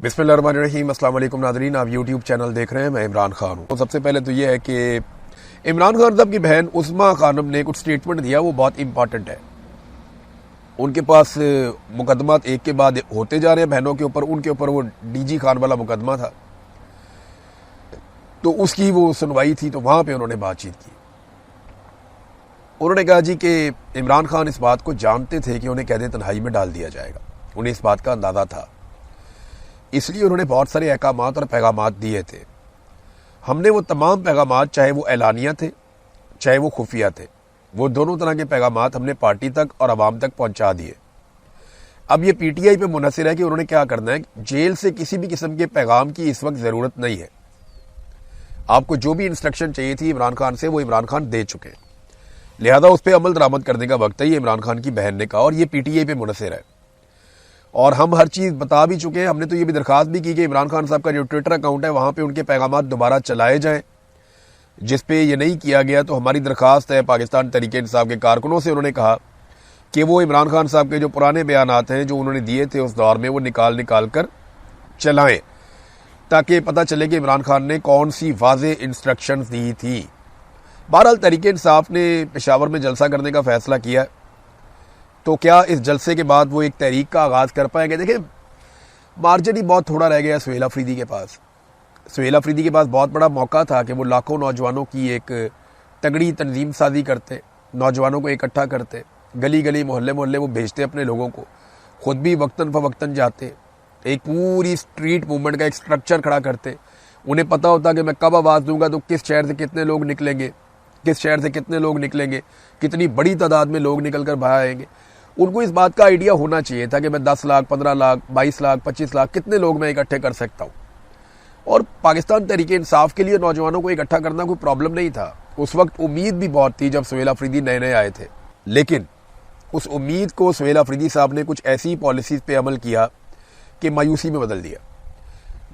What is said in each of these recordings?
बिस्मिल्लाहिर्रहमानिर्रहीम। अस्सलाम वालेकुम नाज़रीन, आप यूट्यूब चैनल देख रहे हैं। मैं इमरान खान हूँ। तो सबसे पहले तो ये है कि इमरान खान साहब की बहन उस्मा खानम ने कुछ स्टेटमेंट दिया, वो बहुत इंपॉर्टेंट है। उनके पास मुकदमात एक के बाद होते जा रहे हैं बहनों के ऊपर। उनके ऊपर वो डीजी खान वाला मुकदमा था, तो उसकी वो सुनवाई थी, तो वहाँ पर उन्होंने बातचीत की। उन्होंने कहा जी कि इमरान खान इस बात को जानते थे कि उन्हें कैद तन्हाई में डाल दिया जाएगा। उन्हें इस बात का अंदाज़ा था, इसलिए उन्होंने बहुत सारे अहकामात और पैगामात दिए थे। हमने वो तमाम पैगामात, चाहे वो एलानिया थे चाहे वो खुफिया थे, वो दोनों तरह के पैगामात हमने पार्टी तक और आवाम तक पहुंचा दिए। अब ये पीटीआई पे मुनहसर है कि उन्होंने क्या करना है। जेल से किसी भी किस्म के पैगाम की इस वक्त ज़रूरत नहीं है। आपको जो भी इंस्ट्रक्शन चाहिए थी इमरान खान से, वो इमरान खान दे चुके हैं, लिहाजा उस पर अमल दरामद करने का वक्त है। ये इमरान खान की बहन ने कहा, और ये पीटीआई पे मुनहसर है। और हम हर चीज़ बता भी चुके हैं। हमने तो ये भी दरख्वास्त भी की कि इमरान खान साहब का जो ट्विटर अकाउंट है वहाँ पे उनके पैगामात दोबारा चलाए जाएं। जिस पे ये नहीं किया गया तो हमारी दरख्वास्त है पाकिस्तान तहरीक इंसाफ के कारकुनों से। उन्होंने कहा कि वो इमरान खान साहब के जो पुराने बयानात हैं जो उन्होंने दिए थे उस दौर में, वो निकाल कर चलाएं, ताकि पता चले कि इमरान खान ने कौन सी वाज़े इंस्ट्रक्शंस दी थी। बहरहाल तहरीक इंसाफ ने पेशावर में जलसा करने का फैसला किया, तो क्या इस जलसे के बाद वो एक तहरीक का आगाज़ कर पाएंगे? देखिए, मार्जिन ही बहुत थोड़ा रह गया सुहेल अफरीदी के पास। सुहेल अफरीदी के पास बहुत बड़ा मौका था कि वो लाखों नौजवानों की एक तगड़ी तंजीम साजी करते, नौजवानों को इकट्ठा करते, गली गली मोहल्ले मोहल्ले वो भेजते अपने लोगों को, खुद भी वक्तन फवक्तन जाते, एक पूरी स्ट्रीट मूवमेंट का एक स्ट्रक्चर खड़ा करते। उन्हें पता होता कि मैं कब आवाज़ दूंगा तो किस शहर से कितने लोग निकलेंगे, किस शहर से कितने लोग निकलेंगे, कितनी बड़ी तादाद में लोग निकल कर बाहर आएंगे। उनको इस बात का आइडिया होना चाहिए था कि मैं 10 लाख, 15 लाख, 22 लाख, 25 लाख कितने लोग मैं इकट्ठे कर सकता हूँ। और पाकिस्तान तहरीक इंसाफ के लिए नौजवानों को इकट्ठा करना कोई प्रॉब्लम नहीं था। उस वक्त उम्मीद भी बहुत थी जब सुहेल अफरीदी नए नए आए थे, लेकिन उस उम्मीद को सुहेल अफरीदी साहब ने कुछ ऐसी पॉलिसीज पे अमल किया कि मायूसी में बदल दिया।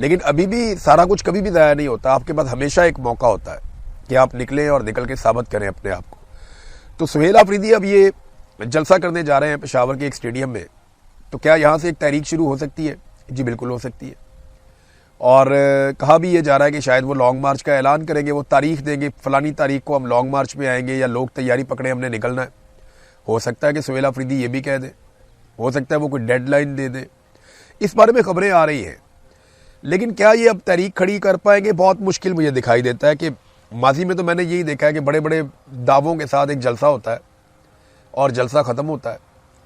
लेकिन अभी भी सारा कुछ कभी भी ज़ाया नहीं होता। आपके पास हमेशा एक मौका होता है कि आप निकलें और निकल के साबित करें अपने आप को। तो सुहेल अफरीदी अब ये जलसा करने जा रहे हैं पेशावर के एक स्टेडियम में, तो क्या यहाँ से एक तहरीक शुरू हो सकती है? जी बिल्कुल हो सकती है। और कहा भी ये जा रहा है कि शायद वो लॉन्ग मार्च का ऐलान करेंगे, वो तारीख देंगे, फलानी तारीख को हम लॉन्ग मार्च में आएंगे, या लोग तैयारी पकड़े हमने निकलना है। हो सकता है कि सुहेल अफरीदी ये भी कह दे, हो सकता है वो कोई डेडलाइन दे दे। इस बारे में खबरें आ रही हैं, लेकिन क्या ये अब तहरीक खड़ी कर पाएंगे? बहुत मुश्किल मुझे दिखाई देता है। कि माजी में तो मैंने यही देखा है कि बड़े बड़े दावों के साथ एक जलसा होता है और जलसा ख़त्म होता है,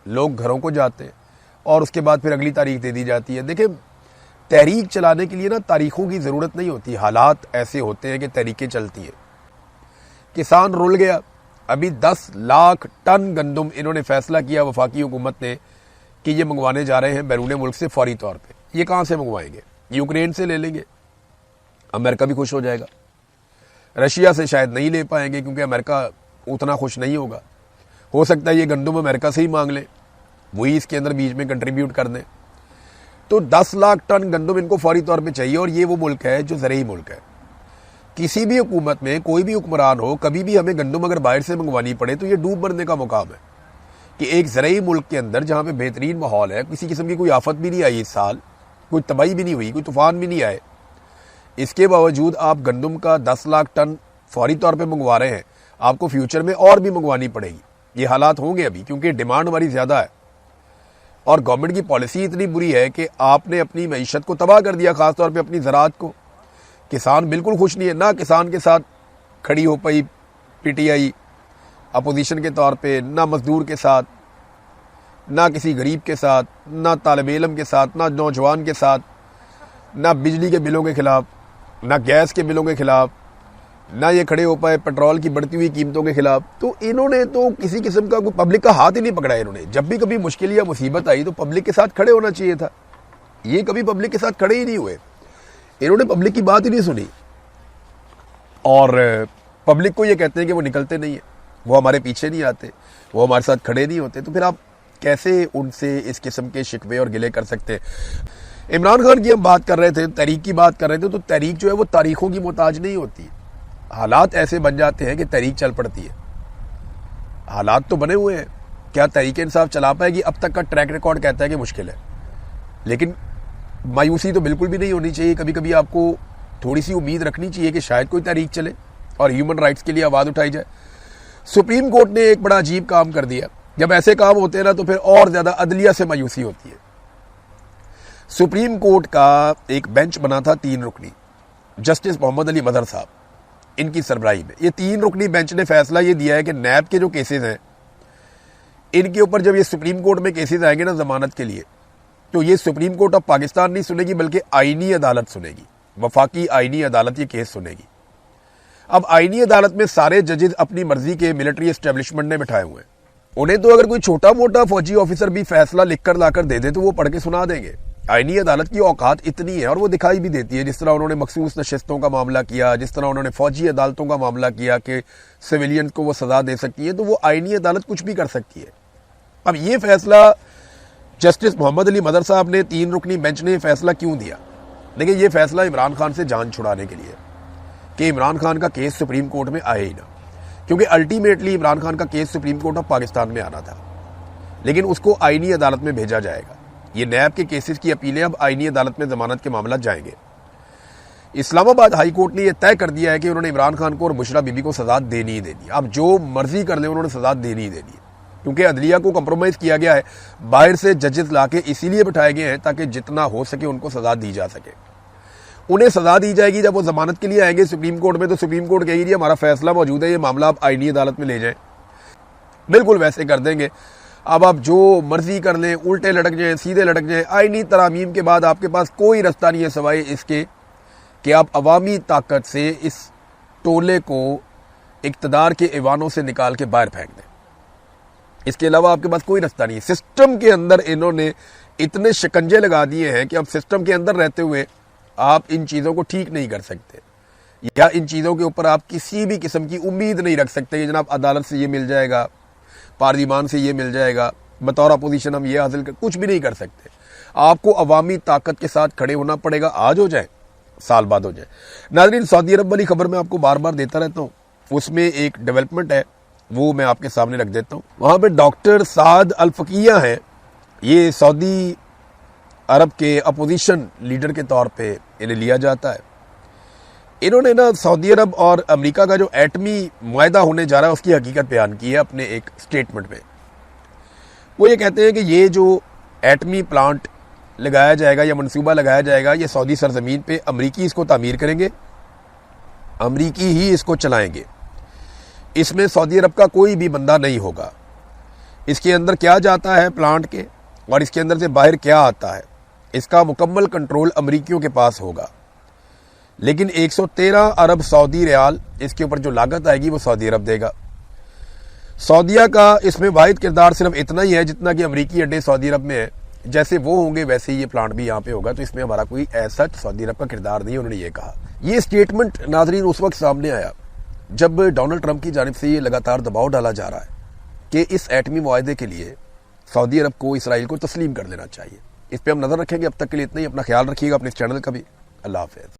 लोग घरों को जाते हैं और उसके बाद फिर अगली तारीख दे दी जाती है। देखिए, तहरीक चलाने के लिए ना तारीखों की ज़रूरत नहीं होती, हालात ऐसे होते हैं कि तहरीकें चलती हैं। किसान रुल गया। अभी 10 लाख टन गंदम इन्होंने फैसला किया वफाकी हुकूमत ने कि ये मंगवाने जा रहे हैं बैरून मुल्क से फौरी तौर पर। ये कहाँ से मंगवाएंगे? यूक्रेन से ले लेंगे, अमेरिका भी खुश हो जाएगा। रशिया से शायद नहीं ले पाएंगे क्योंकि अमेरिका उतना खुश नहीं होगा। हो सकता है ये गंदम अमेरिका से ही मांग ले, वही इसके अंदर बीच में कंट्रीब्यूट कर दें। तो 10 लाख टन गंदम इनको फौरी तौर पे चाहिए, और ये वो मुल्क है जो ज़रई मुल्क है। किसी भी हुकूमत में कोई भी हुक्मरान हो, कभी भी हमें गंदम अगर बाहर से मंगवानी पड़े तो ये डूब मरने का मुकाम है। कि एक ज़रई मुल्क के अंदर जहाँ पे बेहतरीन माहौल है, किसी किस्म की कोई आफत भी नहीं आई इस साल, कोई तबाही भी नहीं हुई, कोई तूफान भी नहीं आए, इसके बावजूद आप गंदम का 10 लाख टन फौरी तौर पर मंगवा रहे हैं। आपको फ्यूचर में और भी मंगवानी पड़ेगी। ये हालात होंगे अभी, क्योंकि डिमांड हमारी ज़्यादा है और गवर्नमेंट की पॉलिसी इतनी बुरी है कि आपने अपनी मईशत को तबाह कर दिया, ख़ास तौर पे अपनी ज़राअत को। किसान बिल्कुल खुश नहीं है। ना किसान के साथ खड़ी हो पाई पीटीआई अपोजिशन के तौर पे, ना मजदूर के साथ, ना किसी गरीब के साथ, ना तालिब इल्म के साथ, ना नौजवान के साथ, ना बिजली के बिलों के ख़िलाफ़, ना गैस के बिलों के ख़िलाफ़, ना ये खड़े हो पाए पेट्रोल की बढ़ती हुई कीमतों के खिलाफ। तो इन्होंने तो किसी किस्म का कोई पब्लिक का हाथ ही नहीं पकड़ा। इन्होंने जब भी कभी मुश्किल या मुसीबत आई तो पब्लिक के साथ खड़े होना चाहिए था। ये कभी पब्लिक के साथ खड़े ही नहीं हुए। इन्होंने पब्लिक की बात ही नहीं सुनी, और पब्लिक को ये कहते हैं कि वो निकलते नहीं है, वो हमारे पीछे नहीं आते, वो हमारे साथ खड़े नहीं होते। तो फिर आप कैसे उनसे इस किस्म के शिकवे और गिले कर सकते हैं? इमरान खान की हम बात कर रहे थे, तहरीक की बात कर रहे थे, तो तहरीक जो है वो तारीखों की मोहताज नहीं होती। हालात ऐसे बन जाते हैं कि तहरीक चल पड़ती है। हालात तो बने हुए हैं। क्या तहरीक इंसाफ चला पाएगी? अब तक का ट्रैक रिकॉर्ड कहता है कि मुश्किल है। लेकिन मायूसी तो बिल्कुल भी नहीं होनी चाहिए, कभी कभी आपको थोड़ी सी उम्मीद रखनी चाहिए कि शायद कोई तहरीक चले और ह्यूमन राइट्स के लिए आवाज़ उठाई जाए। सुप्रीम कोर्ट ने एक बड़ा अजीब काम कर दिया। जब ऐसे काम होते हैं ना तो फिर और ज़्यादा अदलिया से मायूसी होती है। सुप्रीम कोर्ट का एक बेंच बना था 3 रुकनी, जस्टिस मोहम्मद अली मदर साहब, इनकी सरबराही में। ये 3 रुकनी बेंच ने फैसला ये दिया है कि नैब के जो केसेस हैं इनके ऊपर जब ये सुप्रीम कोर्ट में केसेस आएंगे ना जमानत के लिए, तो ये सुप्रीम कोर्ट ऑफ पाकिस्तान नहीं सुनेगी बल्कि आईनी अदालत सुनेगी, वफाकी आईनी अदालत ये केस सुनेगी। अब आईनी अदालत में सारे जजेस अपनी मर्जी के मिलिट्री एस्टेब्लिशमेंट ने बिठाए हुए हैं। उन्हें तो अगर कोई छोटा मोटा फौजी ऑफिसर भी फैसला लिखकर लाकर दे दे तो वो पढ़ के सुना देंगे। आईनी अदालत की औकात इतनी है और वो दिखाई भी देती है, जिस तरह उन्होंने मखसूस नशिस्तों का मामला किया, जिस तरह उन्होंने फौजी अदालतों का मामला किया कि सिविलियन को वो सजा दे सकती है, तो वो आईनी अदालत कुछ भी कर सकती है। अब ये फैसला जस्टिस मोहम्मद अली मदर साहब ने 3 रुकनी बेंच ने फैसला क्यों दिया? देखिए, ये फैसला इमरान खान से जान छुड़ाने के लिए कि इमरान खान का केस सुप्रीम कोर्ट में आए ही ना, क्योंकि अल्टीमेटली इमरान खान का case supreme court of Pakistan में आना था, लेकिन उसको आईनी अदालत में भेजा जाएगा। ये नैब के केसेस की अपीलें अब आईनी अदालत में जमानत के मामला जाएंगे। इस्लामाबाद हाई कोर्ट ने यह तय कर दिया है कि उन्होंने इमरान खान को और बुशरा बीबी को सजा देनी ही देनी। अब जो मर्जी कर ले उन्होंने सजा देनी ही देनी है, क्योंकि अदलिया को कंप्रोमाइज किया गया है, बाहर से जजेस लाके इसीलिए बिठाए गए हैं ताकि जितना हो सके उनको सजा दी जा सके। उन्हें सजा दी जाएगी जब वो जमानत के लिए आएंगे सुप्रीम कोर्ट में, तो सुप्रीम कोर्ट कहेगी जी हमारा फैसला मौजूद है, ये मामला आप आईनी अदालत में ले जाएं। बिल्कुल वैसे कर देंगे। अब आप जो मर्जी कर लें, उल्टे लटक जाएं, सीधे लटक जाएं, आईनी तरामीम के बाद आपके पास कोई रास्ता नहीं है सवाए इसके कि आप अवामी ताकत से इस टोले को इक्तदार के ऐवानों से निकाल के बाहर फेंक दें। इसके अलावा आपके पास कोई रास्ता नहीं है। सिस्टम के अंदर इन्होंने इतने शिकंजे लगा दिए हैं कि अब सिस्टम के अंदर रहते हुए आप इन चीज़ों को ठीक नहीं कर सकते, या इन चीज़ों के ऊपर आप किसी भी किस्म की उम्मीद नहीं रख सकते कि जनाब अदालत से ये मिल जाएगा, पार्लिमान से ये मिल जाएगा, बतौर अपोजिशन हम ये हासिल कर, कुछ भी नहीं कर सकते। आपको अवामी ताकत के साथ खड़े होना पड़ेगा, आज हो जाए साल बाद हो जाए। नाज़रीन, सऊदी अरब वाली खबर मैं आपको बार बार देता रहता हूँ, उसमें एक डेवलपमेंट है वो मैं आपके सामने रख देता हूँ। वहाँ पे डॉक्टर साद अल फकीया हैं, ये सऊदी अरब के अपोजिशन लीडर के तौर पे इन्हें लिया जाता है। इन्होंने ना सऊदी अरब और अमेरिका का जो एटमी मुआहदा होने जा रहा है उसकी हकीकत बयान की है अपने एक स्टेटमेंट में। वो ये कहते हैं कि ये जो एटमी प्लांट लगाया जाएगा या मंसूबा लगाया जाएगा, ये सऊदी सरजमीन पे अमरीकी इसको तामीर करेंगे, अमरीकी ही इसको चलाएंगे, इसमें सऊदी अरब का कोई भी बंदा नहीं होगा। इसके अंदर क्या जाता है प्लांट के और इसके अंदर से बाहर क्या आता है, इसका मुकम्मल कंट्रोल अमरीकियों के पास होगा। लेकिन 113 अरब सऊदी रियाल इसके ऊपर जो लागत आएगी वो सऊदी अरब देगा। सऊदीया का इसमें वाहिद किरदार सिर्फ इतना ही है जितना कि अमरीकी अड्डे सऊदी अरब में है, जैसे वो होंगे वैसे ही ये प्लांट भी यहाँ पे होगा, तो इसमें हमारा कोई ऐसा सऊदी अरब का किरदार नहीं, उन्होंने ये कहा। ये स्टेटमेंट नाजरीन उस वक्त सामने आया जब डोनाल्ड ट्रंप की जानिब से ये लगातार दबाव डाला जा रहा है कि इस एटमी मुआहदे के लिए सऊदी अरब को इसराइल को तस्लीम कर लेना चाहिए। इस पर हम नजर रखेंगे। अब तक के लिए इतना ही। अपना ख्याल रखिएगा, अपने इस चैनल का भी। अल्लाह हाफिज़।